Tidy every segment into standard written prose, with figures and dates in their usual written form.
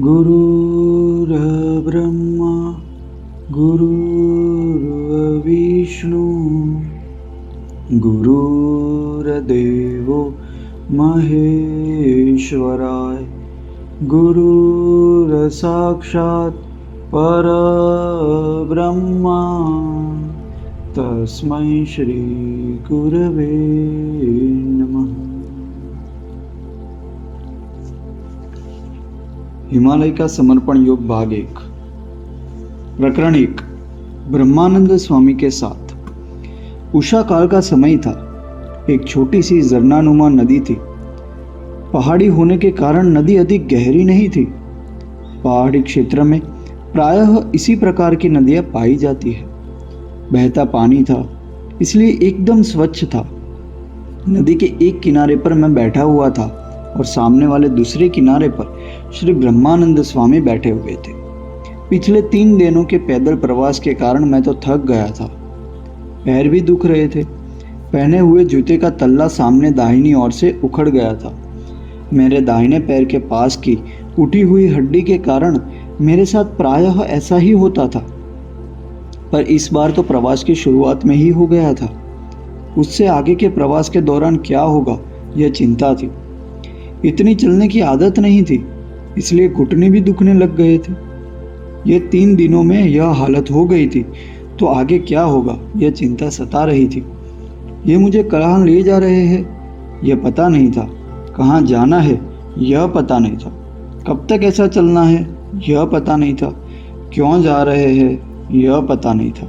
गुरुर्ब्रह्मा गुरुर्विष्णु गुरुर्देवो महेश्वराय गुरुर्साक्षात् परब्रह्मा तस्मै श्री गुरवे नमः। हिमालय का समर्पण योग भाग 1। प्रकरण 1। ब्रह्मानंद स्वामी के साथ। उषा काल का समय था। एक छोटी सी झरनानुमा नदी थी। पहाड़ी होने के कारण नदी अधिक गहरी नहीं थी। पहाड़ी क्षेत्र में प्रायः इसी प्रकार की नदियां पाई जाती है। बहता पानी था, इसलिए एकदम स्वच्छ था। नदी के एक किनारे पर मैं बैठा हुआ था और सामने वाले दूसरे किनारे पर श्री ब्रह्मानंद स्वामी बैठे हुए थे। पिछले 3 दिनों के पैदल प्रवास के कारण मैं तो थक गया था। पैर भी दुख रहे थे। पहने हुए जूते का तल्ला सामने दाहिनी ओर से उखड़ गया था। मेरे दाहिने पैर के पास की उठी हुई हड्डी के कारण मेरे साथ प्रायः ऐसा ही होता था, पर इस बार तो प्रवास की शुरुआत में ही हो गया था। उससे आगे के प्रवास के दौरान क्या होगा यह चिंता थी। इतनी चलने की आदत नहीं थी, इसलिए घुटने भी दुखने लग गए थे। ये 3 दिनों में यह हालत हो गई थी, तो आगे क्या होगा यह चिंता सता रही थी। ये मुझे कहाँ ले जा रहे हैं यह पता नहीं था। कहाँ जाना है यह पता नहीं था। कब तक ऐसा चलना है यह पता नहीं था। क्यों जा रहे हैं यह पता नहीं था।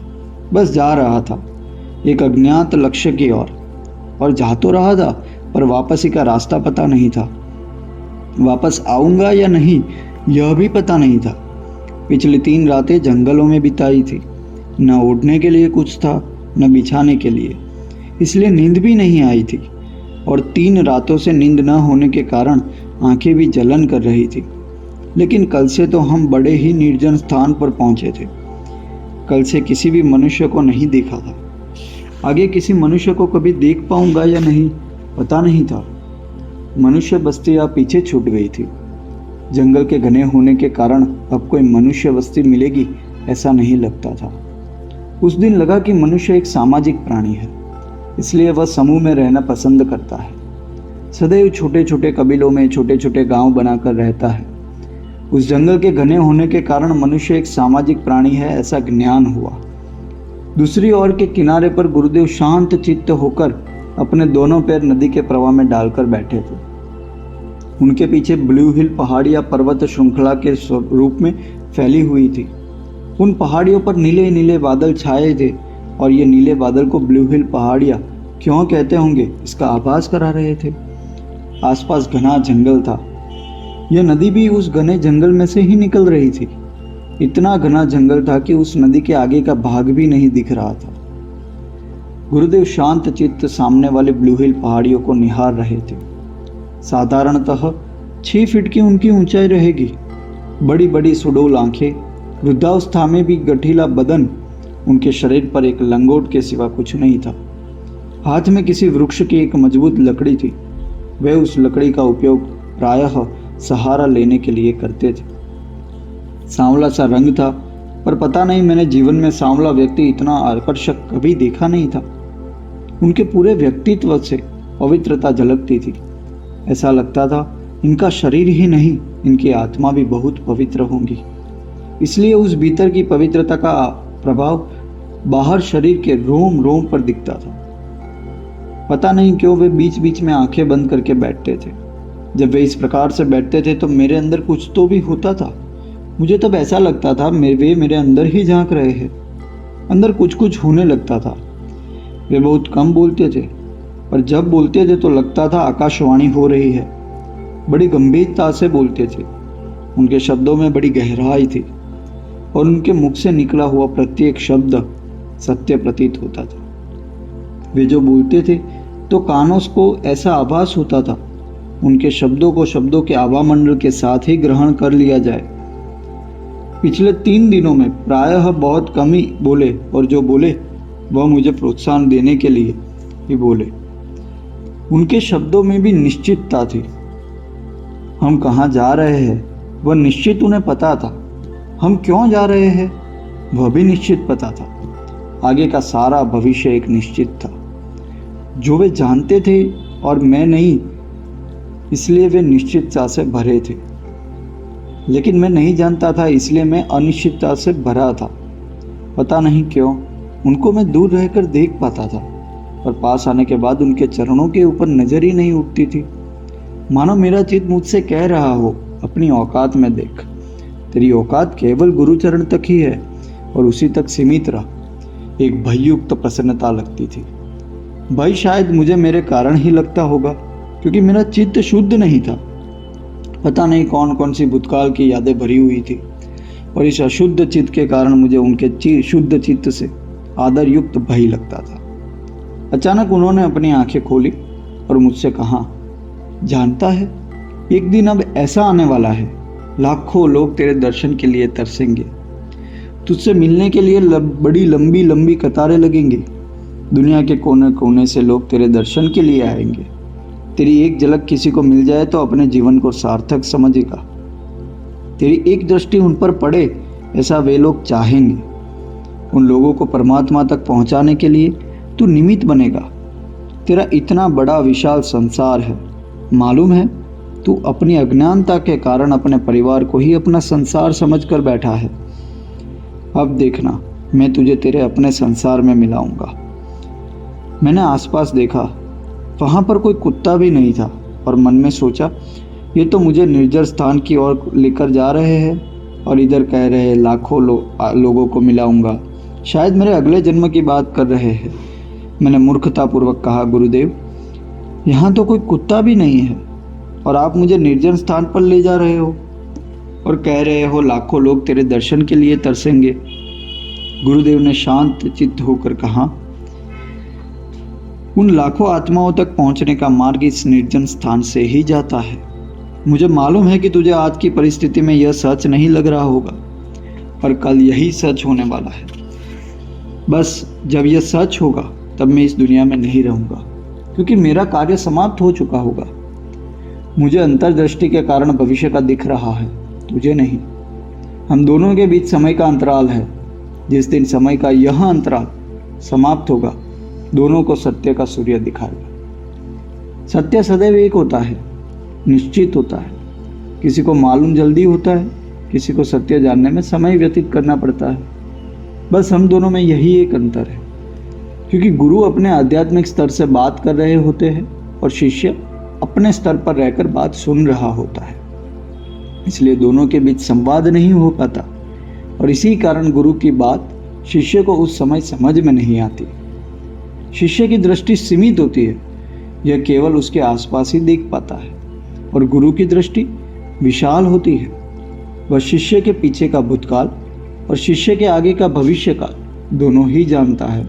बस जा रहा था एक अज्ञात लक्ष्य की ओर, और जा तो रहा था, पर वापसी का रास्ता पता नहीं था। वापस आऊंगा या नहीं यह भी पता नहीं था। पिछली 3 रातें जंगलों में बिताई थी। न ओढ़ने के लिए कुछ था, न बिछाने के लिए, इसलिए नींद भी नहीं आई थी। और 3 रातों से नींद न होने के कारण आंखें भी जलन कर रही थी। लेकिन कल से तो हम बड़े ही निर्जन स्थान पर पहुंचे थे। कल से किसी भी मनुष्य को नहीं देखा था। आगे किसी मनुष्य को कभी देख पाऊंगा या नहीं पता नहीं था। मनुष्य बस्ती अब पीछे छूट गई थी। जंगल के घने होने के कारण अब कोई मनुष्य बस्ती मिलेगी ऐसा नहीं लगता था। उस दिन लगा कि मनुष्य एक सामाजिक प्राणी है, इसलिए वह समूह में रहना पसंद करता है। सदैव छोटे छोटे कबीलों में छोटे छोटे गांव बनाकर रहता है। उस जंगल के घने होने के कारण मनुष्य एक सामाजिक प्राणी है ऐसा ज्ञान हुआ। दूसरी ओर के किनारे पर गुरुदेव शांत चित्त होकर अपने दोनों पैर नदी के प्रवाह में डालकर बैठे थे। उनके पीछे ब्लू हिल पहाड़ियां पर्वत श्रृंखला के रूप में फैली हुई थी। उन पहाड़ियों पर नीले नीले बादल छाए थे, और ये नीले बादल को ब्लू हिल पहाड़ियां क्यों कहते होंगे इसका आभास करा रहे थे। आसपास घना जंगल था। यह नदी भी उस घने जंगल में से ही निकल रही थी। इतना घना जंगल था कि उस नदी के आगे का भाग भी नहीं दिख रहा था। गुरुदेव शांत चित्त सामने वाले ब्लू हिल पहाड़ियों को निहार रहे थे। साधारणतः 6 फीट की उनकी ऊंचाई रहेगी। बड़ी बड़ी सुडौल आंखें, वृद्धावस्था में भी गठीला बदन। उनके शरीर पर एक लंगोट के सिवा कुछ नहीं था। हाथ में किसी वृक्ष की एक मजबूत लकड़ी थी। वे उस लकड़ी का उपयोग प्रायः सहारा लेने के लिए करते थे। सांवला सा रंग था, पर पता नहीं मैंने जीवन में सांवला व्यक्ति इतना आकर्षक कभी देखा नहीं था। उनके पूरे व्यक्तित्व से पवित्रता झलकती थी। ऐसा लगता था इनका शरीर ही नहीं, इनकी आत्मा भी बहुत पवित्र होंगी। इसलिए उस भीतर की पवित्रता का प्रभाव बाहर शरीर के रोम रोम पर दिखता था। पता नहीं क्यों वे बीच बीच में आंखें बंद करके बैठते थे। जब वे इस प्रकार से बैठते थे तो मेरे अंदर कुछ तो भी होता था। मुझे तब ऐसा लगता था वे मेरे अंदर ही झांक रहे हैं। अंदर कुछ कुछ होने लगता था। वे बहुत कम बोलते थे, पर जब बोलते थे तो लगता था आकाशवाणी हो रही है। बड़ी गंभीरता से बोलते थे। उनके शब्दों में बड़ी गहराई थी, और उनके मुख से निकला हुआ प्रत्येक शब्द सत्य प्रतीत होता था। वे जो बोलते थे तो कानों को ऐसा आभास होता था उनके शब्दों को शब्दों के आवामंडल के साथ ही ग्रहण कर लिया जाए। पिछले 3 दिनों में प्रायः बहुत कम ही बोले, और जो बोले वह मुझे प्रोत्साहन देने के लिए ही बोले। उनके शब्दों में भी निश्चितता थी। हम कहाँ जा रहे हैं वह निश्चित उन्हें पता था। हम क्यों जा रहे हैं वह भी निश्चित पता था। आगे का सारा भविष्य एक निश्चित था जो वे जानते थे और मैं नहीं, इसलिए वे निश्चितता से भरे थे। लेकिन मैं नहीं जानता था, इसलिए मैं अनिश्चितता से भरा था। पता नहीं क्यों उनको मैं दूर रहकर देख पाता था, पर पास आने के बाद उनके चरणों के ऊपर नजर ही नहीं उठती थी। मानो मेरा चित्त मुझसे कह रहा हो, अपनी औकात में देख, तेरी औकात केवल गुरुचरण तक ही है और उसी तक सीमित रहा। एक भययुक्त प्रसन्नता लगती थी। भय शायद मुझे मेरे कारण ही लगता होगा, क्योंकि मेरा चित्त शुद्ध नहीं था। पता नहीं कौन कौन सी भूतकाल की यादें भरी हुई थी, और इस अशुद्ध चित्त के कारण मुझे उनके शुद्ध चित्त से आदर युक्त भय लगता था। अचानक उन्होंने अपनी आंखें खोली और मुझसे कहा, जानता है एक दिन अब ऐसा आने वाला है, लाखों लोग तेरे दर्शन के लिए तरसेंगे। तुझसे मिलने के लिए बड़ी लंबी लंबी कतारें लगेंगी। दुनिया के कोने कोने से लोग तेरे दर्शन के लिए आएंगे। तेरी एक झलक किसी को मिल जाए तो अपने जीवन को सार्थक समझेगा। तेरी एक दृष्टि उन पर पड़े, ऐसा वे लोग चाहेंगे। उन लोगों को परमात्मा तक पहुंचाने के लिए तू निमित्त बनेगा। तेरा इतना बड़ा विशाल संसार है, मालूम है तू अपनी अज्ञानता के कारण अपने परिवार को ही अपना संसार समझकर बैठा है। अब देखना, मैं तुझे तेरे अपने संसार में मिलाऊंगा। मैंने आसपास देखा, वहां पर कोई कुत्ता भी नहीं था, और मन में सोचा, ये तो मुझे निर्जन स्थान की ओर लेकर जा रहे हैं और इधर कह रहे हैं लाखों लोगों को मिलाऊंगा। शायद मेरे अगले जन्म की बात कर रहे हैं। मैंने मूर्खतापूर्वक कहा, गुरुदेव, यहाँ तो कोई कुत्ता भी नहीं है और आप मुझे निर्जन स्थान पर ले जा रहे हो और कह रहे हो लाखों लोग तेरे दर्शन के लिए तरसेंगे। गुरुदेव ने शांत चित्त होकर कहा, उन लाखों आत्माओं तक पहुंचने का मार्ग इस निर्जन स्थान से ही जाता है। मुझे मालूम है कि तुझे आज की परिस्थिति में यह सच नहीं लग रहा होगा, पर कल यही सच होने वाला है। बस जब यह सच होगा तब मैं इस दुनिया में नहीं रहूंगा, क्योंकि मेरा कार्य समाप्त हो चुका होगा। मुझे अंतर्दृष्टि के कारण भविष्य का दिख रहा है, तुझे नहीं। हम दोनों के बीच समय का अंतराल है। जिस दिन समय का यह अंतराल समाप्त होगा, दोनों को सत्य का सूर्य दिखाएगा। सत्य सदैव एक होता है, निश्चित होता है। किसी को मालूम जल्दी होता है, किसी को सत्य जानने में समय व्यतीत करना पड़ता है। बस हम दोनों में यही एक अंतर है, क्योंकि गुरु अपने आध्यात्मिक स्तर से बात कर रहे होते हैं और शिष्य अपने स्तर पर रहकर बात सुन रहा होता है। इसलिए दोनों के बीच संवाद नहीं हो पाता, और इसी कारण गुरु की बात शिष्य को उस समय समझ में नहीं आती। शिष्य की दृष्टि सीमित होती है, यह केवल उसके आसपास ही देख पाता है, और गुरु की दृष्टि विशाल होती है। वह शिष्य के पीछे का भूतकाल और शिष्य के आगे का भविष्य काल दोनों ही जानता है।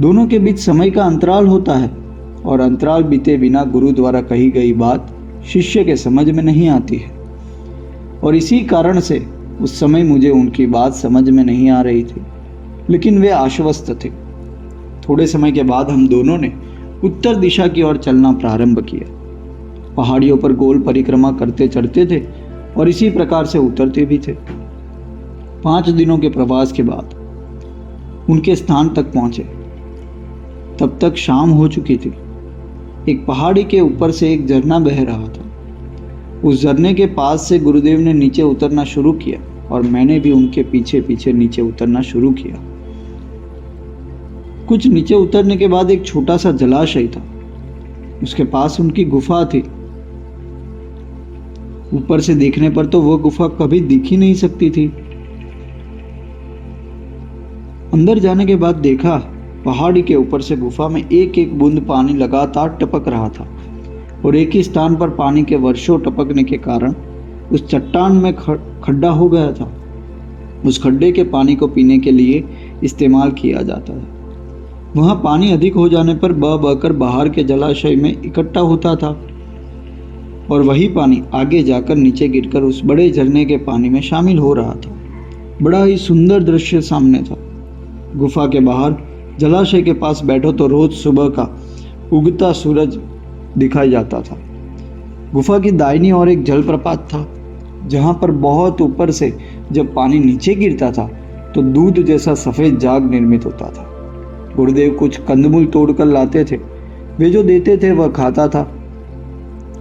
दोनों के बीच समय का अंतराल होता है, और अंतराल बीते बिना गुरु द्वारा कही गई बात शिष्य के समझ में नहीं आती है। और इसी कारण से उस समय मुझे उनकी बात समझ में नहीं आ रही थी, लेकिन वे आश्वस्त थे। थोड़े समय के बाद हम दोनों ने उत्तर दिशा की ओर चलना प्रारंभ किया। पहाड़ियों पर गोल परिक्रमा करते चढ़ते थे और इसी प्रकार से उतरते भी थे। 5 दिनों के प्रवास के बाद उनके स्थान तक पहुंचे। तब तक शाम हो चुकी थी। एक पहाड़ी के ऊपर से एक झरना बह रहा था। उस झरने के पास से गुरुदेव ने नीचे उतरना शुरू किया, और मैंने भी उनके पीछे पीछे नीचे उतरना शुरू किया। कुछ नीचे उतरने के बाद एक छोटा सा जलाशय था। उसके पास उनकी गुफा थी। ऊपर से देखने पर तो वह गुफा कभी दिख ही नहीं सकती थी। अंदर जाने के बाद देखा, पहाड़ी के ऊपर से गुफा में एक एक बूंद पानी लगातार टपक रहा था, और एक ही स्थान पर पानी के वर्षों टपकने के कारण उस चट्टान में खड्डा हो गया था। उस खड्डे के पानी को पीने के लिए इस्तेमाल किया जाता है। वहाँ पानी अधिक हो जाने पर बह बहकर बाहर के जलाशय में इकट्ठा होता था, और वही पानी आगे जाकर नीचे गिरकर उस बड़े झरने के पानी में शामिल हो रहा था। बड़ा ही सुंदर दृश्य सामने था। गुफा के बाहर जलाशय के पास बैठो तो रोज सुबह का उगता सूरज दिखाई जाता था। गुफा की दाहिनी ओर एक जलप्रपात था, जहां पर बहुत ऊपर से जब पानी नीचे गिरता था तो दूध जैसा सफेद जाग निर्मित होता था। गुरुदेव कुछ कंदमूल तोड़कर लाते थे, वे जो देते थे वह खाता था।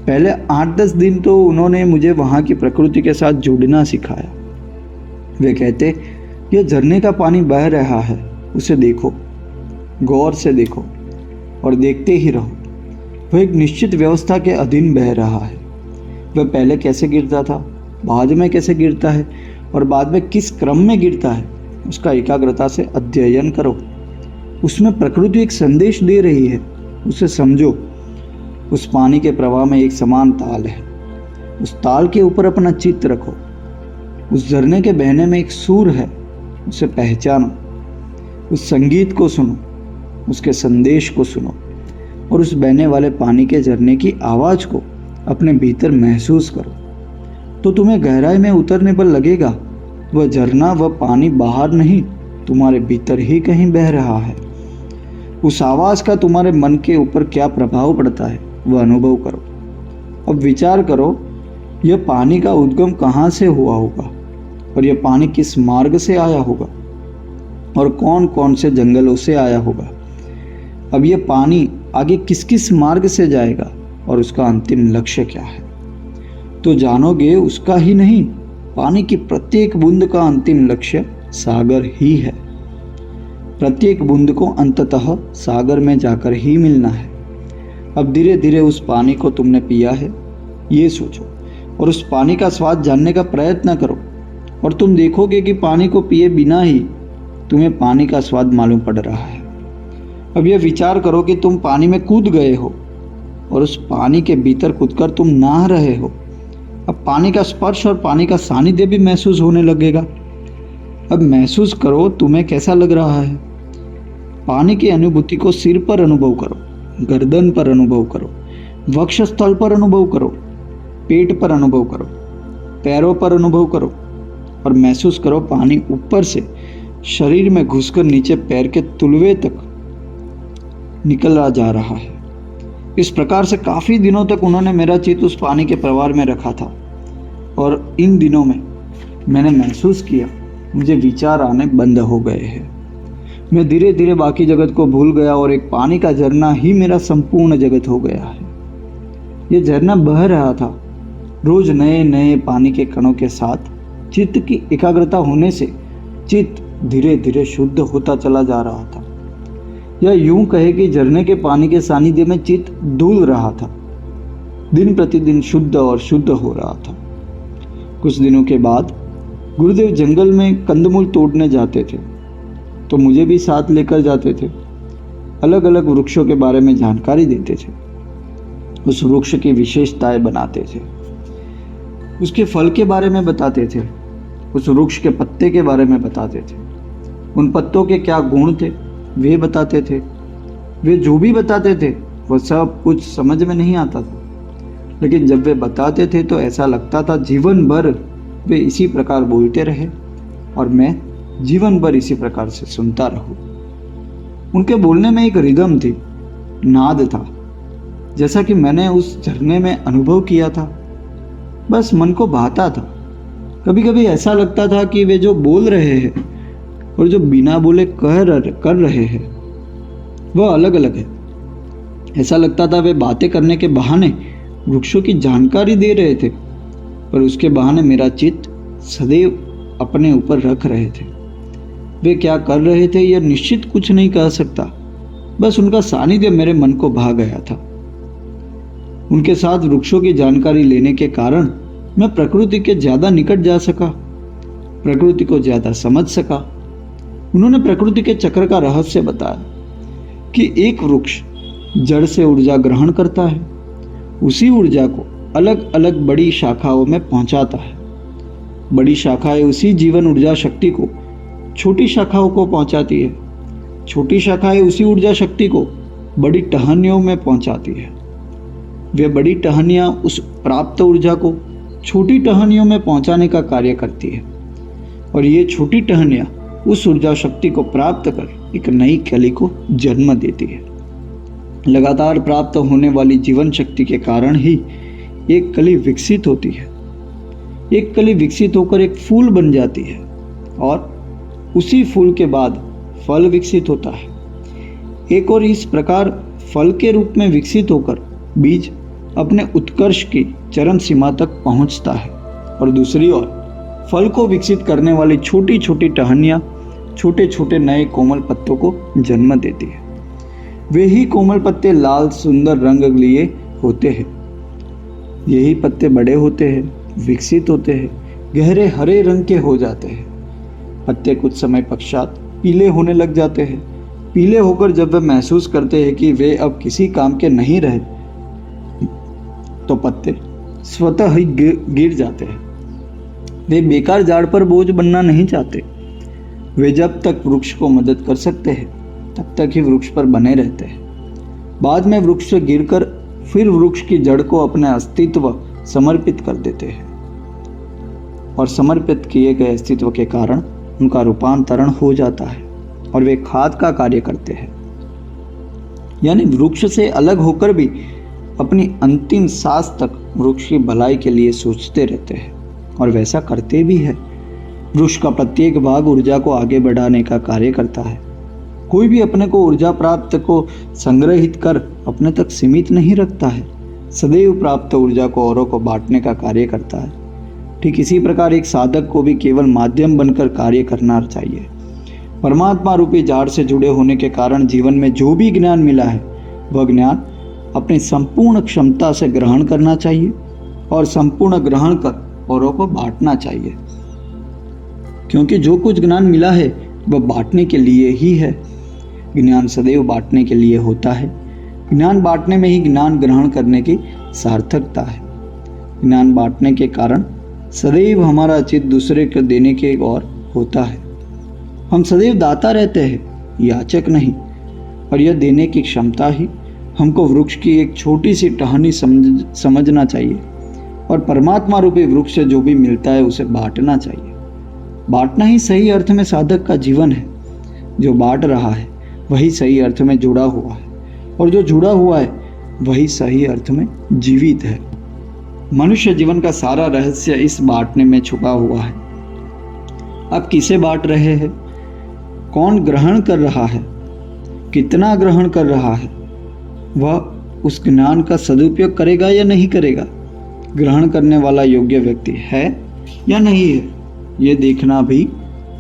पहले 8-10 दिन तो उन्होंने मुझे वहां की प्रकृति के साथ जुड़ना सिखाया। वे कहते, यह झरने का पानी बह रहा है, उसे देखो, गौर से देखो और देखते ही रहो। वह एक निश्चित व्यवस्था के अधीन बह रहा है। वह पहले कैसे गिरता था, बाद में कैसे गिरता है और बाद में किस क्रम में गिरता है, उसका एकाग्रता से अध्ययन करो। उसमें प्रकृति एक संदेश दे रही है, उसे समझो। उस पानी के प्रवाह में एक समान ताल है, उस ताल के ऊपर अपना चित्त रखो। उस झरने के बहने में एक सुर है, उसे पहचानो। उस संगीत को सुनो, उसके संदेश को सुनो और उस बहने वाले पानी के झरने की आवाज को अपने भीतर महसूस करो। तो तुम्हें गहराई में उतरने पर लगेगा वह झरना, वह पानी बाहर नहीं, तुम्हारे भीतर ही कहीं बह रहा है। उस आवाज का तुम्हारे मन के ऊपर क्या प्रभाव पड़ता है वह अनुभव करो। अब विचार करो, यह पानी का उद्गम कहाँ से हुआ होगा और यह पानी किस मार्ग से आया होगा और कौन कौन से जंगलों से आया होगा। अब यह पानी आगे किस किस मार्ग से जाएगा और उसका अंतिम लक्ष्य क्या है, तो जानोगे उसका ही नहीं, पानी की प्रत्येक बूंद का अंतिम लक्ष्य सागर ही है। प्रत्येक बूंद को अंततः सागर में जाकर ही मिलना है। अब धीरे धीरे उस पानी को तुमने पिया है, ये सोचो और उस पानी का स्वाद जानने का प्रयत्न करो और तुम देखोगे कि पानी को पिए बिना ही तुम्हें पानी का स्वाद मालूम पड़ रहा है। अब यह विचार करो कि तुम पानी में कूद गए हो और उस पानी के भीतर कूदकर तुम नहा रहे हो। अब पानी का स्पर्श और पानी का सानिध्य भी महसूस होने लगेगा। अब महसूस करो तुम्हें कैसा लग रहा है। पानी की अनुभूति को सिर पर अनुभव करो, गर्दन पर अनुभव करो, वक्षस्थल पर अनुभव करो, पेट पर अनुभव करो, पैरों पर अनुभव करो और महसूस करो पानी ऊपर से शरीर में घुसकर नीचे पैर के तुलवे तक निकला जा रहा है। इस प्रकार से काफी दिनों तक उन्होंने मेरा चित्त उस पानी के प्रवाह में रखा था और इन दिनों में मैंने महसूस किया मुझे विचार आने बंद हो गए हैं। मैं धीरे धीरे बाकी जगत को भूल गया और एक पानी का झरना ही मेरा संपूर्ण जगत हो गया है। यह झरना बह रहा था। रोज नए नए पानी के कणों के साथ चित्त की एकाग्रता होने से चित्त धीरे धीरे शुद्ध होता चला जा रहा था। या यूं कहे कि झरने के पानी के सानिध्य में चित्त डूल रहा था, दिन प्रतिदिन शुद्ध और शुद्ध हो रहा था। कुछ दिनों के बाद गुरुदेव जंगल में कंदमूल तोड़ने जाते थे, तो मुझे भी साथ लेकर जाते थे। अलग अलग वृक्षों के बारे में जानकारी देते थे, उस वृक्ष की विशेषताएं बनाते थे, उसके फल के बारे में बताते थे, उस वृक्ष के पत्ते के बारे में बताते थे, उन पत्तों के क्या गुण थे वे बताते थे। वे जो भी बताते थे वह सब कुछ समझ में नहीं आता था, लेकिन जब वे बताते थे तो ऐसा लगता था जीवन भर वे इसी प्रकार बोलते रहे और मैं जीवन भर इसी प्रकार से सुनता रहूं। उनके बोलने में एक रिदम थी, नाद था, जैसा कि मैंने उस झरने में अनुभव किया था। बस मन को भाता था। कभी कभी ऐसा लगता था कि वे जो बोल रहे हैं और जो बिना बोले कर रहे हैं वह अलग अलग है। ऐसा लगता था वे बातें करने के बहाने वृक्षों की जानकारी दे रहे थे, पर उसके बहाने मेरा चित्त सदैव अपने ऊपर रख रहे थे। वे क्या कर रहे थे यह निश्चित कुछ नहीं कह सकता, बस उनका सानिध्य मेरे मन को भा गया था। उनके साथ वृक्षों की जानकारी लेने के कारण मैं प्रकृति के ज्यादा निकट जा सका, प्रकृति को ज्यादा समझ सका। उन्होंने प्रकृति के चक्र का रहस्य बताया कि एक वृक्ष जड़ से ऊर्जा ग्रहण करता है, उसी ऊर्जा को अलग अलग बड़ी शाखाओं में पहुंचाता है। बड़ी शाखाएं उसी जीवन ऊर्जा शक्ति को छोटी शाखाओं को पहुंचाती है, छोटी शाखाएं उसी ऊर्जा शक्ति को बड़ी टहनियों में पहुंचाती है। वे बड़ी टहनियां उस प्राप्त ऊर्जा को छोटी टहनियों में पहुंचाने का कार्य करती है और ये छोटी टहनियां उस ऊर्जा शक्ति को प्राप्त कर एक नई कली को जन्म देती है। लगातार प्राप्त होने वाली जीवन शक्ति के कारण ही एक कली विकसित होती है। एक कली विकसित होकर एक फूल बन जाती है और उसी फूल के बाद फल विकसित होता है। एक और इस प्रकार फल के रूप में विकसित होकर बीज अपने उत्कर्ष की चरम सीमा तक पहुंचता है और दूसरी ओर फल को विकसित करने वाली छोटी छोटी टहनियाँ छोटे छोटे नए कोमल पत्तों को जन्म देती है। वे ही कोमल पत्ते लाल सुंदर रंग लिए होते हैं। यही पत्ते बड़े होते हैं, विकसित होते हैं, गहरे हरे रंग के हो जाते हैं। पत्ते कुछ समय पश्चात पीले होने लग जाते हैं। पीले होकर जब वे महसूस करते हैं कि वे अब किसी काम के नहीं रहे तो पत्ते स्वतः ही गिर जाते हैं। वे बेकार झाड़ पर बोझ बनना नहीं चाहते। वे जब तक वृक्ष को मदद कर सकते हैं तब तक ही वृक्ष पर बने रहते हैं। बाद में वृक्ष से गिरकर फिर वृक्ष की जड़ को अपने अस्तित्व समर्पित कर देते हैं और समर्पित किए गए अस्तित्व के कारण उनका रूपांतरण हो जाता है और वे खाद का कार्य करते हैं। यानी वृक्ष से अलग होकर भी अपनी अंतिम सांस तक वृक्ष की भलाई के लिए सोचते रहते हैं और वैसा करते भी है। वृक्ष का प्रत्येक भाग ऊर्जा को आगे बढ़ाने का कार्य करता है। कोई भी अपने को ऊर्जा प्राप्त को संग्रहित कर अपने तक सीमित नहीं रखता है। सदैव प्राप्त ऊर्जा को औरों को बांटने का कार्य करता है। ठीक इसी प्रकार एक साधक को भी केवल माध्यम बनकर कार्य करना चाहिए। परमात्मा रूपी झाड़ से जुड़े होने के कारण जीवन में जो भी ज्ञान मिला है वह ज्ञान अपनी संपूर्ण क्षमता से ग्रहण करना चाहिए और संपूर्ण ग्रहण कर औरों को बांटना चाहिए, क्योंकि जो कुछ ज्ञान मिला है वह बांटने के लिए ही है। ज्ञान सदैव बांटने के लिए होता है। ज्ञान बांटने में ही ज्ञान ग्रहण करने की सार्थकता है। ज्ञान बांटने के कारण सदैव हमारा चित्त दूसरे को देने की ओर होता है। हम सदैव दाता रहते हैं, याचक नहीं, और यह देने की क्षमता ही हमको वृक्ष की एक छोटी सी टहनी समझना चाहिए और परमात्मा रूपी वृक्ष से जो भी मिलता है उसे बांटना चाहिए। बांटना ही सही अर्थ में साधक का जीवन है। जो बांट रहा है वही सही अर्थ में जुड़ा हुआ है और जो जुड़ा हुआ है वही सही अर्थ में जीवित है। मनुष्य जीवन का सारा रहस्य इस बांटने में छुपा हुआ है। आप किसे बांट रहे हैं, कौन ग्रहण कर रहा है, कितना ग्रहण कर रहा है, वह उस ज्ञान का सदुपयोग करेगा या नहीं करेगा, ग्रहण करने वाला योग्य व्यक्ति है या नहीं है, यह देखना भी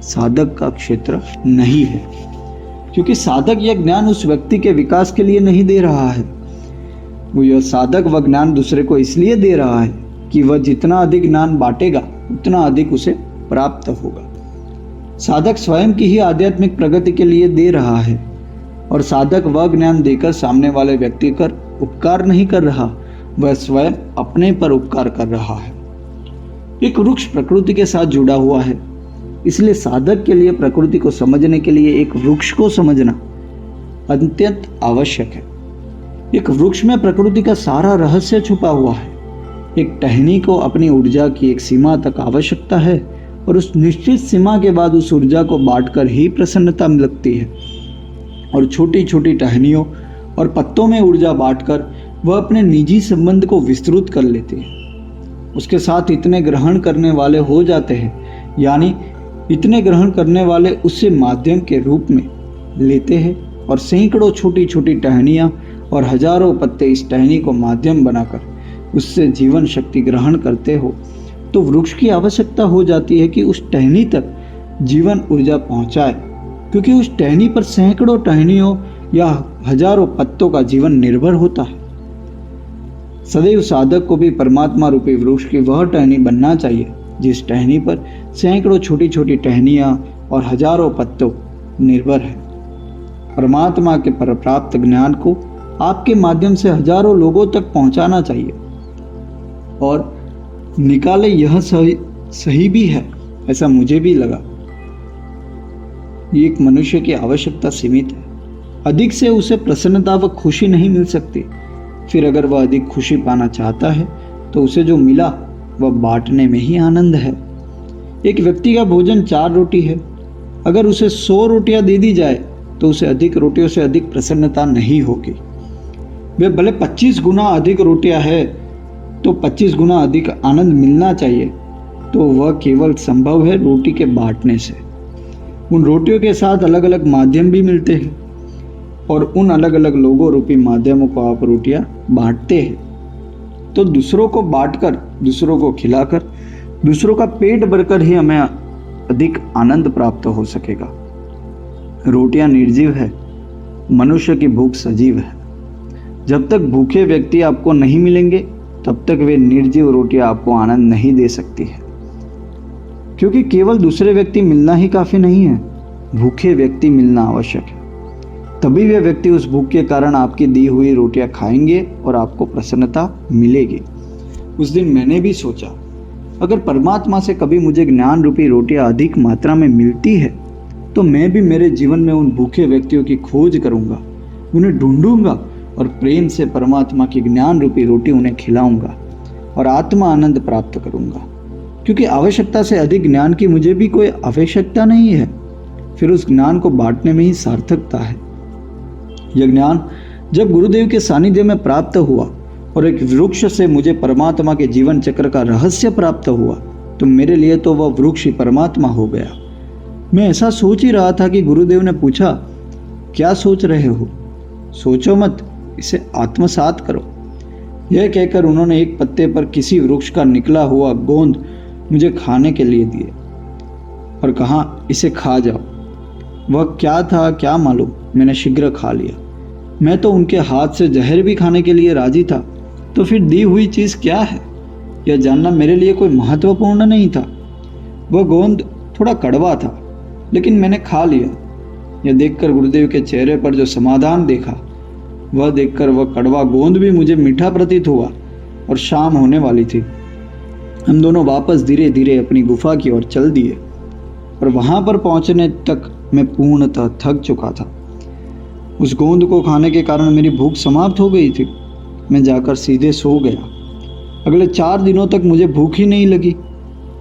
साधक का क्षेत्र नहीं है। क्योंकि साधक यह ज्ञान उस व्यक्ति के विकास के लिए नहीं दे रहा है। वो यह साधक वह ज्ञान दूसरे को इसलिए दे रहा है कि वह जितना अधिक ज्ञान बांटेगा उतना अधिक उसे प्राप्त होगा। साधक स्वयं की ही आध्यात्मिक प्रगति के लिए दे रहा है और साधक वह ज्ञान देकर सामने वाले व्यक्ति पर उपकार नहीं कर रहा, वह स्वयं अपने पर उपकार कर रहा है। एक वृक्ष प्रकृति के साथ जुड़ा हुआ है, इसलिए साधक के लिए प्रकृति को समझने के लिए एक वृक्ष को समझना अत्यंत आवश्यक है। एक वृक्ष में प्रकृति का सारा रहस्य छुपा हुआ है। एक टहनी को अपनी ऊर्जा की एक सीमा तक आवश्यकता है और उस निश्चित सीमा के बाद उस ऊर्जा को बांटकर ही प्रसन्नता लगती है। और छोटी छोटी टहनियों और पत्तों में ऊर्जा बांटकर वह अपने निजी संबंध को विस्तृत कर लेती है। उसके साथ इतने ग्रहण करने वाले हो जाते हैं, यानी इतने ग्रहण करने वाले उसे माध्यम के रूप में लेते हैं और सैकड़ों छोटी छोटी टहनियाँ और हजारों पत्ते इस टहनी को माध्यम बनाकर उससे जीवन शक्ति ग्रहण करते हो, तो वृक्ष की आवश्यकता हो जाती है कि उस टहनी तक जीवन ऊर्जा पहुंचाए, क्योंकि उस टहनी पर सैकड़ों टहनियों या हजारों पत्तों का जीवन निर्भर होता है। सदैव साधक को भी परमात्मा रूपी वृक्ष की वह टहनी बनना चाहिए जिस टहनी पर सैकड़ों छोटी छोटी टहनियाँ और हजारों पत्तों निर्भर है। परमात्मा के पर प्राप्त ज्ञान को आपके माध्यम से हजारों लोगों तक पहुंचाना चाहिए और निकाले यह सही भी है, ऐसा मुझे भी लगा। एक मनुष्य की आवश्यकता सीमित है, अधिक से उसे प्रसन्नता व खुशी नहीं मिल सकती। फिर अगर वह अधिक खुशी पाना चाहता है तो उसे जो मिला वह बांटने में ही आनंद है। एक व्यक्ति का भोजन 4 रोटी है अगर उसे 100 रोटियां दे दी जाए तो उसे अधिक रोटियों से अधिक प्रसन्नता नहीं होगी। वे भले 25 गुना अधिक रोटियां है तो 25 गुना अधिक आनंद मिलना चाहिए, तो वह केवल संभव है रोटी के बांटने से। उन रोटियों के साथ अलग अलग माध्यम भी मिलते हैं और उन अलग अलग लोगों रूपी माध्यमों को आप रोटियां बांटते हैं। तो दूसरों को बांटकर, दूसरों को खिलाकर, दूसरों का पेट भरकर ही हमें अधिक आनंद प्राप्त हो सकेगा। रोटियां निर्जीव है, मनुष्य की भूख सजीव है। जब तक भूखे व्यक्ति आपको नहीं मिलेंगे तब तक वे निर्जीव रोटियां आपको आनंद नहीं दे सकती है, क्योंकि केवल दूसरे व्यक्ति मिलना ही काफी नहीं है, भूखे व्यक्ति मिलना आवश्यक है। तभी वे व्यक्ति उस भूख के कारण आपकी दी हुई रोटियां खाएंगे और आपको प्रसन्नता मिलेगी। उस दिन मैंने भी सोचा, अगर परमात्मा से कभी मुझे ज्ञान रूपी रोटियां अधिक मात्रा में मिलती है तो मैं भी मेरे जीवन में उन भूखे व्यक्तियों की खोज करूंगा, उन्हें ढूंढूंगा और प्रेम से परमात्मा की ज्ञान रूपी रोटी उन्हें खिलाऊंगा और आत्मा आनंद प्राप्त करूंगा। क्योंकि आवश्यकता से अधिक ज्ञान की मुझे भी कोई आवश्यकता नहीं है, फिर उस ज्ञान को बांटने में ही सार्थकता है। यह ज्ञान जब गुरुदेव के सानिध्य में प्राप्त हुआ और एक वृक्ष से मुझे परमात्मा के जीवन चक्र का रहस्य प्राप्त हुआ, तो मेरे लिए तो वह वृक्ष ही परमात्मा हो गया। मैं ऐसा सोच ही रहा था कि गुरुदेव ने पूछा, क्या सोच रहे हो? सोचो मत, इसे आत्मसात करो। यह कहकर उन्होंने एक पत्ते पर किसी वृक्ष का निकला हुआ गोंद मुझे खाने के लिए दिए और कहा, इसे खा जाओ। वह क्या था क्या मालूम, मैंने शीघ्र खा लिया। मैं तो उनके हाथ से जहर भी खाने के लिए राजी था, तो फिर दी हुई चीज क्या है यह जानना मेरे लिए कोई महत्वपूर्ण नहीं था। वह गोंद थोड़ा कड़वा था, लेकिन मैंने खा लिया। यह देखकर गुरुदेव के चेहरे पर जो समाधान देखा, वह देखकर वह कड़वा गोंद भी मुझे मीठा प्रतीत हुआ और शाम होने वाली थी। हम दोनों वापस धीरे धीरे अपनी गुफा की ओर चल दिए और वहां पर पहुंचने तक मैं पूर्णतः थक चुका था। उस गोंद को खाने के कारण मेरी भूख समाप्त हो गई थी। मैं जाकर सीधे सो गया। अगले 4 दिनों तक मुझे भूख ही नहीं लगी।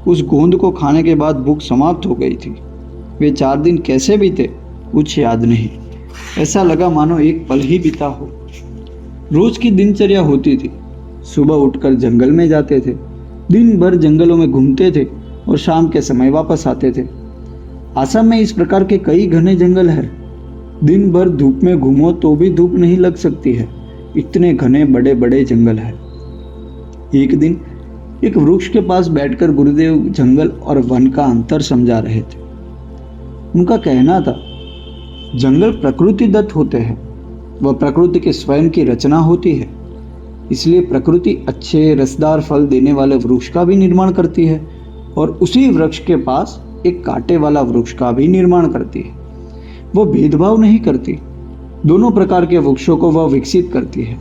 उस गोंद को खाने के बाद भूख समाप्त हो गई थी। वे 4 दिन कैसे बीते कुछ याद नहीं, ऐसा लगा मानो एक पल ही बीता हो। रोज की दिनचर्या होती थी। सुबह उठकर जंगल में जाते थे, दिन भर जंगलों में घूमते थे और शाम के समय वापस आते थे। आसाम में इस प्रकार के कई घने जंगल हैं। दिन भर धूप में घूमो तो भी धूप नहीं लग सकती है, इतने घने बड़े बड़े जंगल हैं। एक दिन एक वृक्ष के पास बैठकर गुरुदेव जंगल और वन का अंतर समझा रहे थे। उनका कहना था, जंगल प्रकृति दत्त होते हैं, वह प्रकृति के स्वयं की रचना होती है। इसलिए प्रकृति अच्छे रसदार फल देने वाले वृक्ष का भी निर्माण करती है और उसी वृक्ष के पास एक कांटे वाला वृक्ष का भी निर्माण करती है। वह भेदभाव नहीं करती, दोनों प्रकार के वृक्षों को वह विकसित करती है।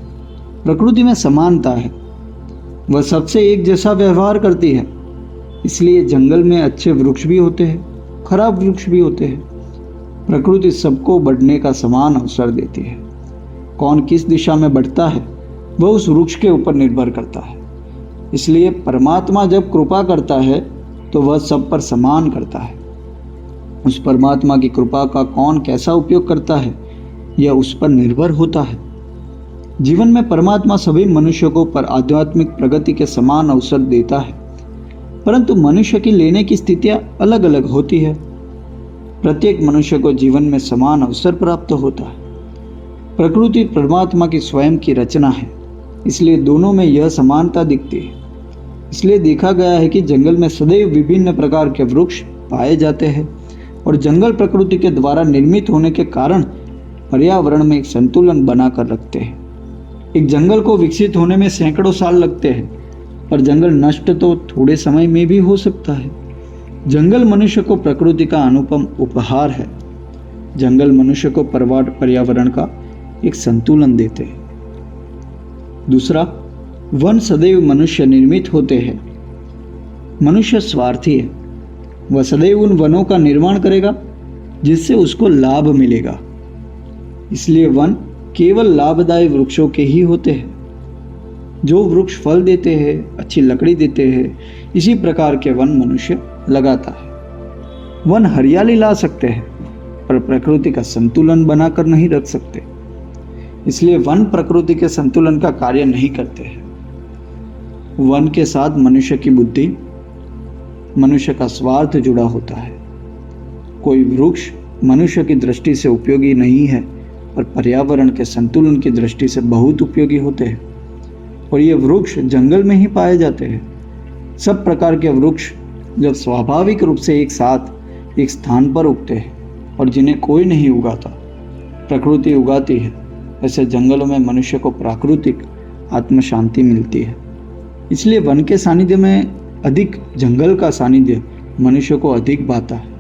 प्रकृति में समानता है, वह सबसे एक जैसा व्यवहार करती है। इसलिए जंगल में अच्छे वृक्ष भी होते हैं, खराब वृक्ष भी होते हैं। प्रकृति सबको बढ़ने का समान अवसर देती है। कौन किस दिशा में बढ़ता है वह उस वृक्ष के ऊपर निर्भर करता है। इसलिए परमात्मा जब कृपा करता है तो वह सब पर समान करता है। उस परमात्मा की कृपा का कौन कैसा उपयोग करता है यह उस पर निर्भर होता है। जीवन में परमात्मा सभी मनुष्यों को पर आध्यात्मिक प्रगति के समान अवसर देता है, परंतु मनुष्य की लेने की स्थितियां अलग अलग होती है। प्रत्येक मनुष्य को जीवन में समान अवसर प्राप्त होता है। प्रकृति परमात्मा की स्वयं की रचना है, इसलिए दोनों में यह समानता दिखती है। इसलिए देखा गया है कि जंगल में सदैव विभिन्न प्रकार के वृक्ष पाए जाते हैं और जंगल प्रकृति के द्वारा निर्मित होने के कारण पर्यावरण में एक संतुलन बनाकर रखते हैं। एक जंगल को विकसित होने में सैकड़ों साल लगते हैं, पर जंगल नष्ट तो थोड़े समय में भी हो सकता है। जंगल मनुष्य को प्रकृति का अनुपम उपहार है। जंगल मनुष्य को पर्यावरण का एक संतुलन देते हैं। दूसरा, वन सदैव मनुष्य निर्मित होते हैं। मनुष्य स्वार्थी है, वह सदैव उन वनों का निर्माण करेगा जिससे उसको लाभ मिलेगा। इसलिए वन केवल लाभदायी वृक्षों के ही होते हैं। जो वृक्ष फल देते हैं, अच्छी लकड़ी देते हैं, इसी प्रकार के वन मनुष्य लगाता है। वन हरियाली ला सकते हैं पर प्रकृति का संतुलन बनाकर नहीं रख सकते। इसलिए वन प्रकृति के संतुलन का कार्य नहीं करते हैं। वन के साथ मनुष्य की बुद्धि, मनुष्य का स्वार्थ जुड़ा होता है। कोई वृक्ष मनुष्य की दृष्टि से उपयोगी नहीं है पर पर्यावरण के संतुलन की दृष्टि से बहुत उपयोगी होते हैं, और ये वृक्ष जंगल में ही पाए जाते हैं। सब प्रकार के वृक्ष जब स्वाभाविक रूप से एक साथ एक स्थान पर उगते हैं और जिन्हें कोई नहीं उगाता, प्रकृति उगाती है, ऐसे जंगलों में मनुष्य को प्राकृतिक आत्म शांति मिलती है। इसलिए वन के सानिध्य में अधिक जंगल का सानिध्य मनुष्य को अधिक भाता है,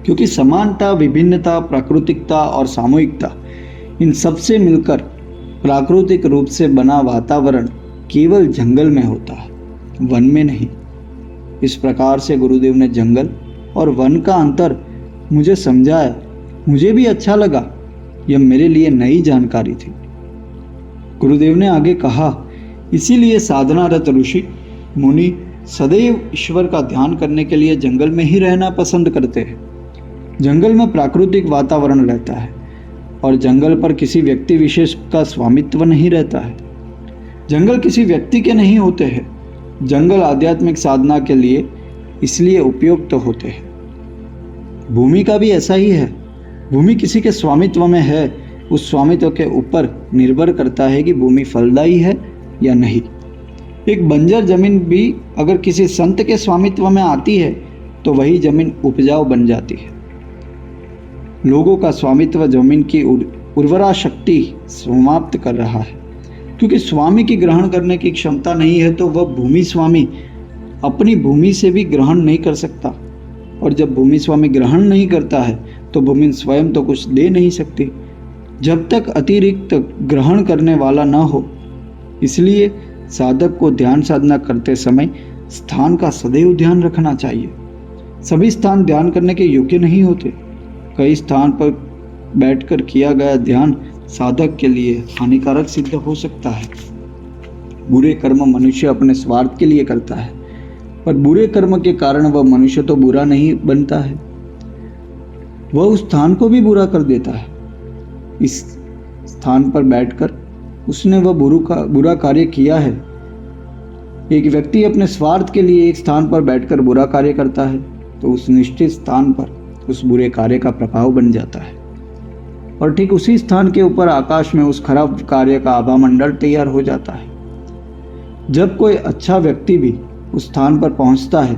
क्योंकि समानता, विभिन्नता, प्राकृतिकता और सामूहिकता, इन सबसे मिलकर प्राकृतिक रूप से बना वातावरण केवल जंगल में होता है, वन में नहीं। इस प्रकार से गुरुदेव ने जंगल और वन का अंतर मुझे समझाया। मुझे भी अच्छा लगा, यह मेरे लिए नई जानकारी थी। गुरुदेव ने आगे कहा, इसीलिए साधनारत ऋषि मुनि सदैव ईश्वर का ध्यान करने के लिए जंगल में ही रहना पसंद करते हैं। जंगल में प्राकृतिक वातावरण रहता है और जंगल पर किसी व्यक्ति विशेष का स्वामित्व नहीं रहता है। जंगल किसी व्यक्ति के नहीं होते हैं। जंगल आध्यात्मिक साधना के लिए इसलिए उपयुक्त होते हैं। भूमि का भी ऐसा ही है। भूमि किसी के स्वामित्व में है, उस स्वामित्व के ऊपर निर्भर करता है कि भूमि फलदायी है या नहीं। एक बंजर जमीन भी अगर किसी संत के स्वामित्व में आती है तो वही जमीन उपजाऊ बन जाती है। लोगों का स्वामित्व जमीन की उर्वरा शक्ति समाप्त कर रहा है, क्योंकि स्वामी की ग्रहण करने की क्षमता नहीं है तो वह भूमि स्वामी अपनी भूमि से भी ग्रहण नहीं कर सकता, और जब भूमि स्वामी ग्रहण नहीं करता है तो भूमि स्वयं तो कुछ दे नहीं सकती जब तक अतिरिक्त ग्रहण करने वाला न हो। इसलिए साधक को ध्यान साधना करते समय स्थान का सदैव ध्यान रखना चाहिए। सभी स्थान ध्यान करने के योग्य नहीं होते। कई स्थान पर बैठकर किया गया ध्यान साधक के लिए हानिकारक सिद्ध हो सकता है। बुरे कर्म मनुष्य अपने स्वार्थ के लिए करता है, पर बुरे कर्म के कारण वह मनुष्य तो बुरा नहीं बनता है, वह उस स्थान को भी बुरा कर देता है। इस स्थान पर बैठकर उसने वह बुरा कार्य किया है। एक व्यक्ति अपने स्वार्थ के लिए एक स्थान पर बैठकर बुरा कार्य करता है तो उस निश्चित स्थान पर उस बुरे कार्य का प्रभाव बन जाता है, और ठीक उसी स्थान के ऊपर आकाश में उस खराब कार्य का आभामंडल तैयार हो जाता है। जब कोई अच्छा व्यक्ति भी उस स्थान पर पहुंचता है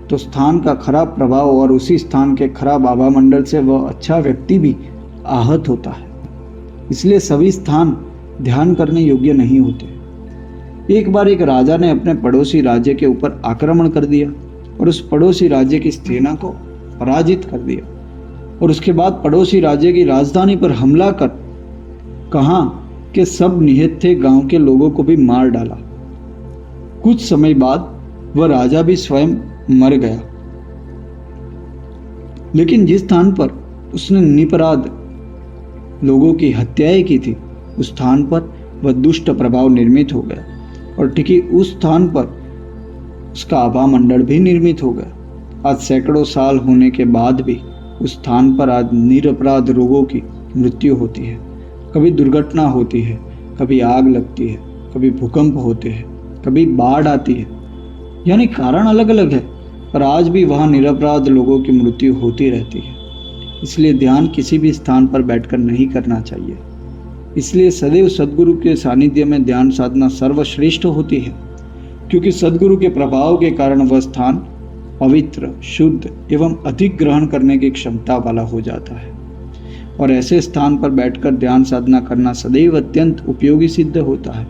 तो स्थान का खराब प्रभाव और उसी स्थान के खराब आभामंडल से वह अच्छा व्यक्ति भी आहत होता है। इसलिए सभी स्थान ध्यान करने योग्य नहीं होते। एक बार एक राजा ने अपने पड़ोसी राज्य के ऊपर आक्रमण कर दिया और उस पड़ोसी राज्य की सेना को पराजित कर दिया, और उसके बाद पड़ोसी राज्य की राजधानी पर हमला कर कहा कि सब निहत थे, गांव के लोगों को भी मार डाला। कुछ समय बाद वह राजा भी स्वयं मर गया, लेकिन जिस स्थान पर उसने निरपराध लोगों की हत्याएं की थी उस स्थान पर वह दुष्ट प्रभाव निर्मित हो गया, और ठीक उस स्थान पर उसका आभामंडल भी निर्मित हो गया। आज सैकड़ों साल होने के बाद भी उस स्थान पर आज निरपराध लोगों की मृत्यु होती है। कभी दुर्घटना होती है, कभी आग लगती है, कभी भूकंप होते हैं, कभी बाढ़ आती है, यानी कारण अलग अलग है, पर आज भी वहाँ निरपराध लोगों की मृत्यु होती रहती है। इसलिए ध्यान किसी भी स्थान पर बैठकर नहीं करना चाहिए। इसलिए सदैव सद्गुरु के सानिध्य में ध्यान साधना सर्वश्रेष्ठ होती है, क्योंकि सद्गुरु के प्रभाव के कारण वह स्थान पवित्र, शुद्ध एवं अधिक ग्रहण करने की क्षमता वाला हो जाता है, और ऐसे स्थान पर बैठकर ध्यान साधना करना सदैव अत्यंत उपयोगी सिद्ध होता है।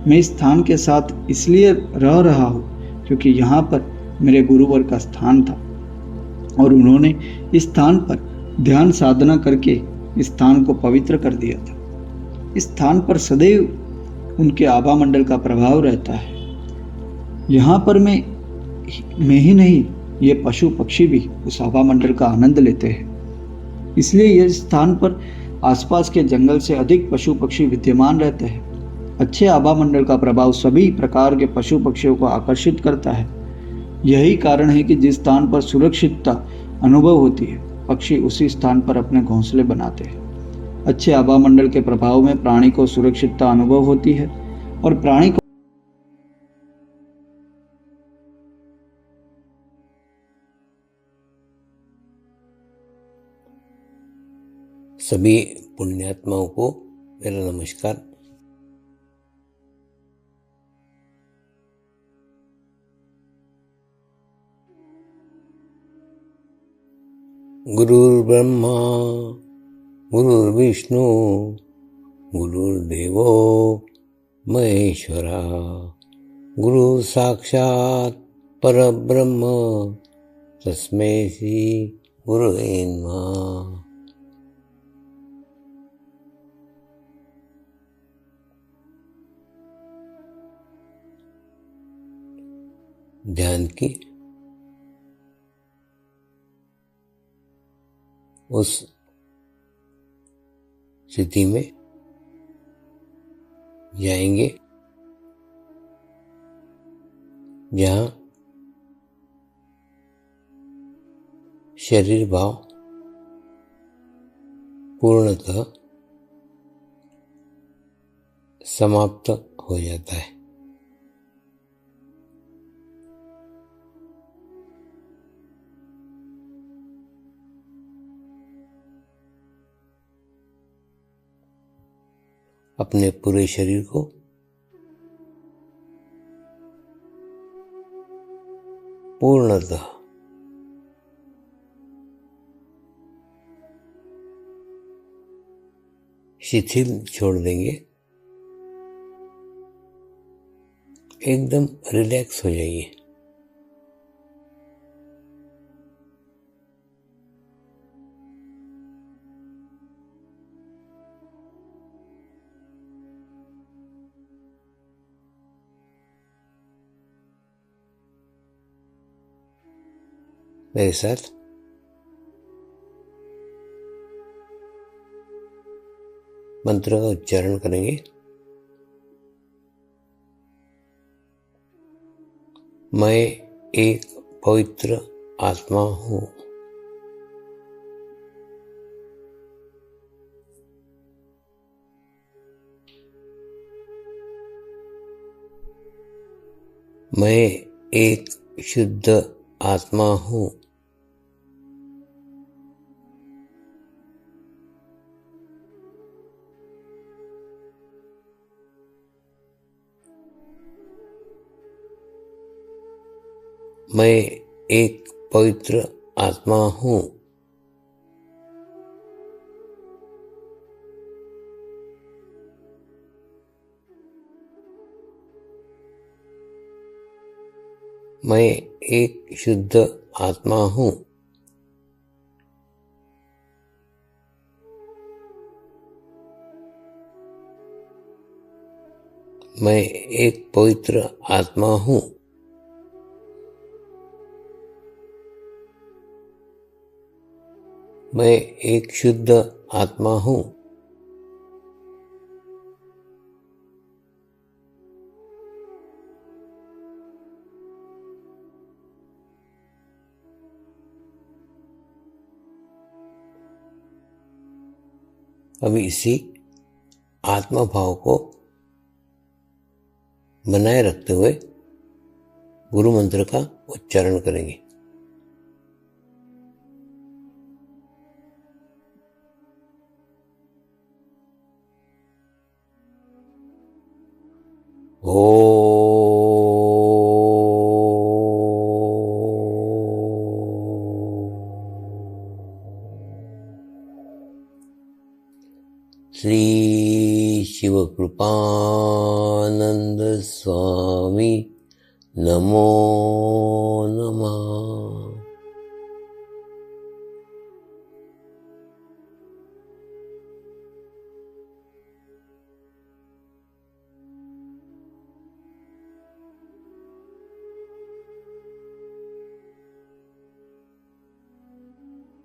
मैं इस स्थान के साथ इसलिए रह रहा हूँ क्योंकि यहाँ पर मेरे गुरुवर का स्थान था और उन्होंने इस स्थान पर ध्यान साधना करके इस स्थान को पवित्र कर दिया था। इस स्थान पर सदैव उनके आभामंडल का प्रभाव रहता है। यहाँ पर मैं ही नहीं, ये पशु पक्षी भी उस आभामंडल का आनंद लेते हैं। इसलिए यह स्थान पर आसपास के जंगल से अधिक पशु पक्षी विद्यमान रहते हैं। अच्छे आभामंडल का प्रभाव सभी प्रकार के पशु पक्षियों को आकर्षित करता है। यही कारण है कि जिस स्थान पर सुरक्षितता अनुभव होती है, पक्षी उसी स्थान पर अपने घोंसले बनाते हैं। अच्छे आभामंडल के प्रभाव में प्राणी को सुरक्षितता अनुभव होती है और प्राणी को सभी पुण्यात्माओं को मेरा नमस्कार। गुरुर्ब्रह्मा गुरुर्विष्णु गुरुर्देवो महेश्वरा, गुरु साक्षात परब्रह्म तस्मै श्री गुरुवे नमः। ध्यान की उस स्थिति में जाएंगे जहाँ शरीर भाव पूर्णतः समाप्त हो जाता है। अपने पूरे शरीर को पूर्णतः शिथिल छोड़ देंगे, एकदम रिलैक्स हो जाइए। मेरे साथ मंत्र का उच्चारण करेंगे। मैं एक पवित्र आत्मा हूँ। मैं एक शुद्ध आत्मा हूँ। मैं एक पवित्र आत्मा हूँ। मैं एक शुद्ध आत्मा हूँ। मैं एक पवित्र आत्मा हूँ। मैं एक शुद्ध आत्मा हूँ। अभी इसी आत्मा भाव को बनाए रखते हुए गुरु मंत्र का उच्चारण करेंगे। श्री शिवकृपानंद स्वामी नमो नमः।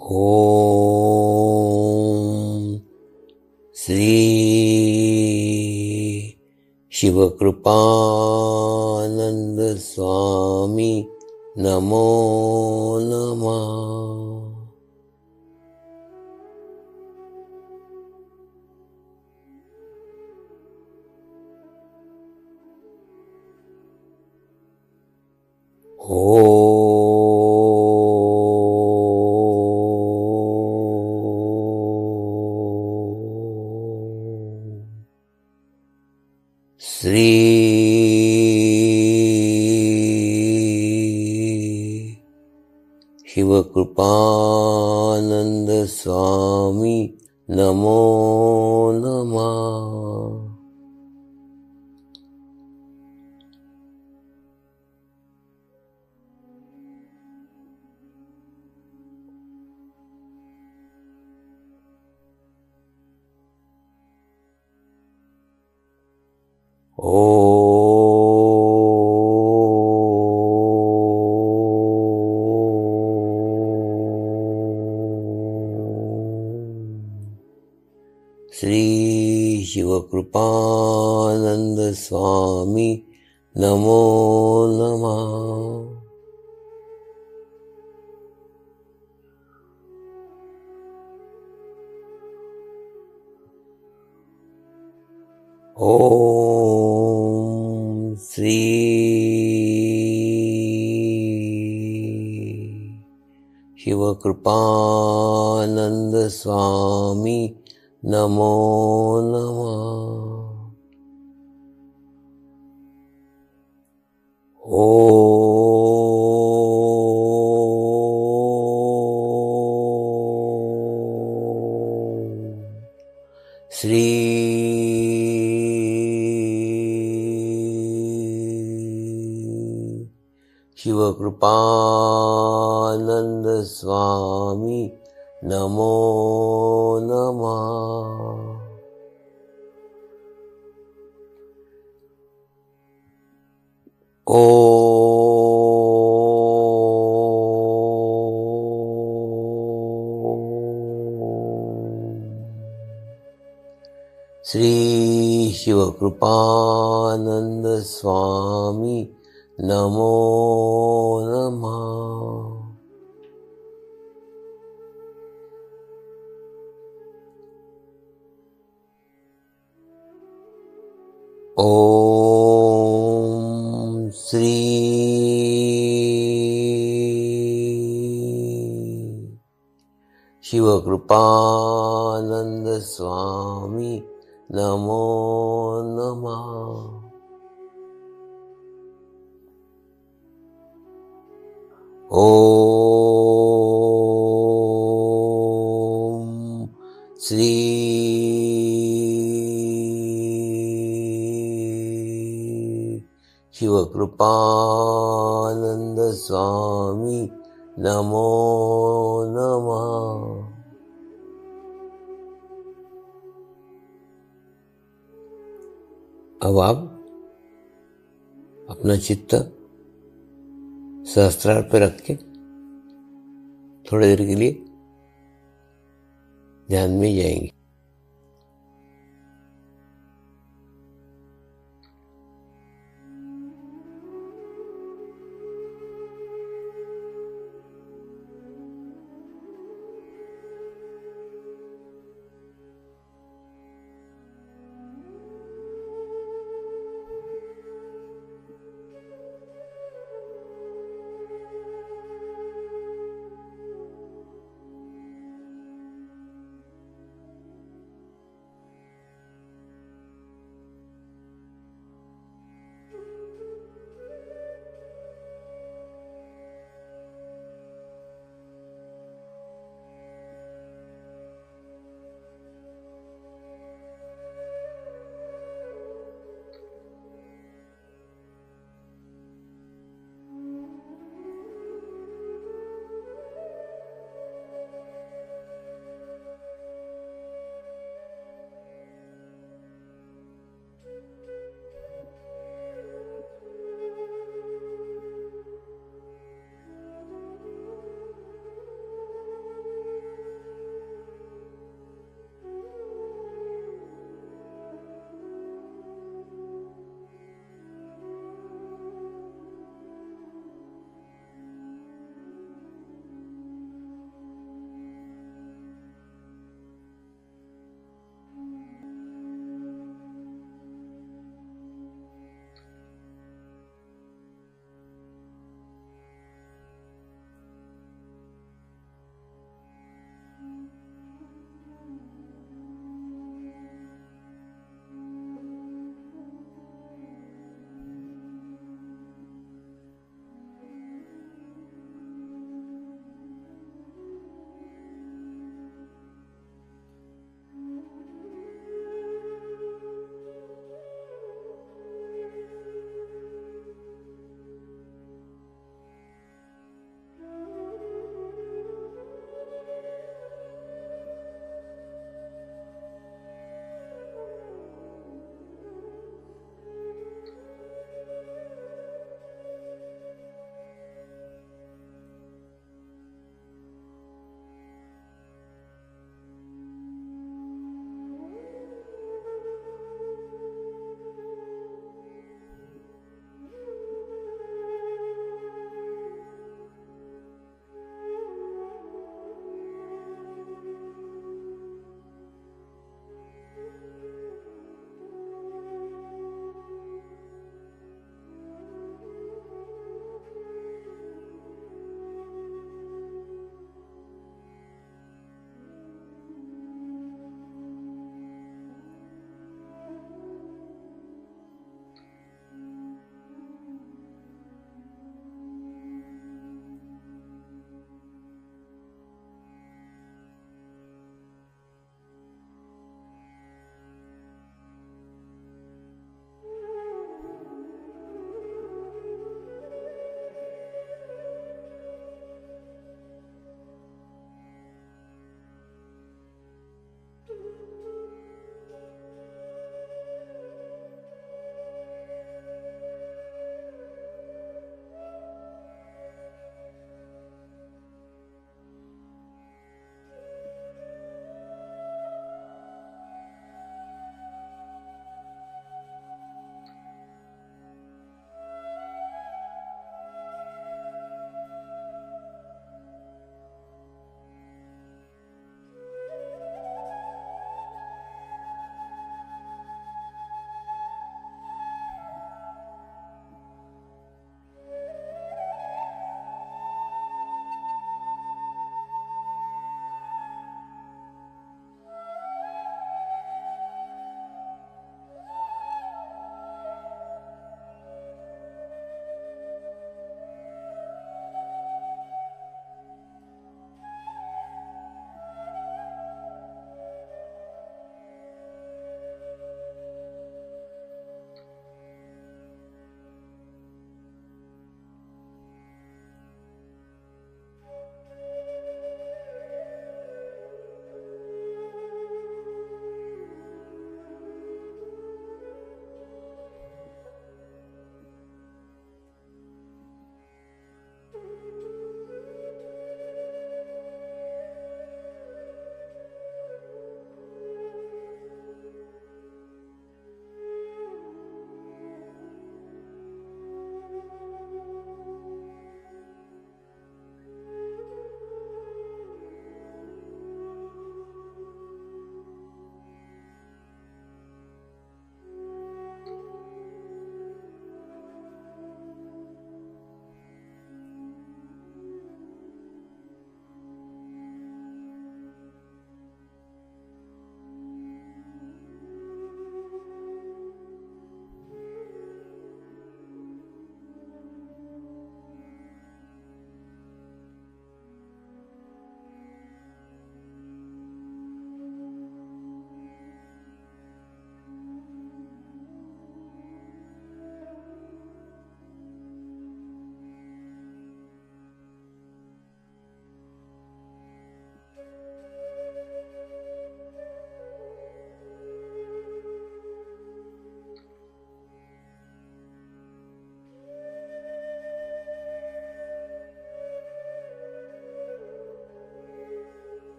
ओम श्री शिवकृपानंद स्वामी नमो नमः। श्री शिवकृपानंद स्वामी नमो नमः। श्री शिवकृपानंद स्वामी नमो नमः। ओम श्री शिवकृपानंद स्वामी नमो नमः। श्री शिवकृपानंद स्वामी नमो नमः। श्री शिवकृपानंद स्वामी नमो नमः। ओम श्री शिवकृपानंद स्वामी नमो नमः। ओम श्री शिवकृपानंद स्वामी नमो नमः। अब आप अपना चित्त सहस्त्रार पर रख के थोड़ी देर के लिए ध्यान में जाएंगे।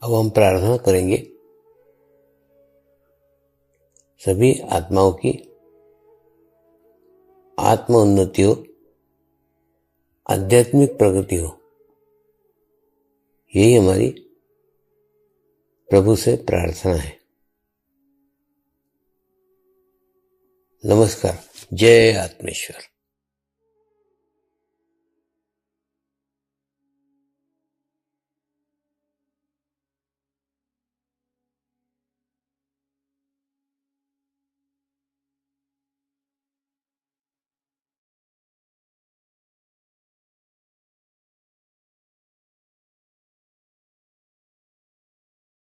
अब हम प्रार्थना करेंगे सभी आत्माओं की आत्म उन्नति हो, आध्यात्मिक प्रगति हो। यही हमारी प्रभु से प्रार्थना है। नमस्कार। जय आत्मेश्वर।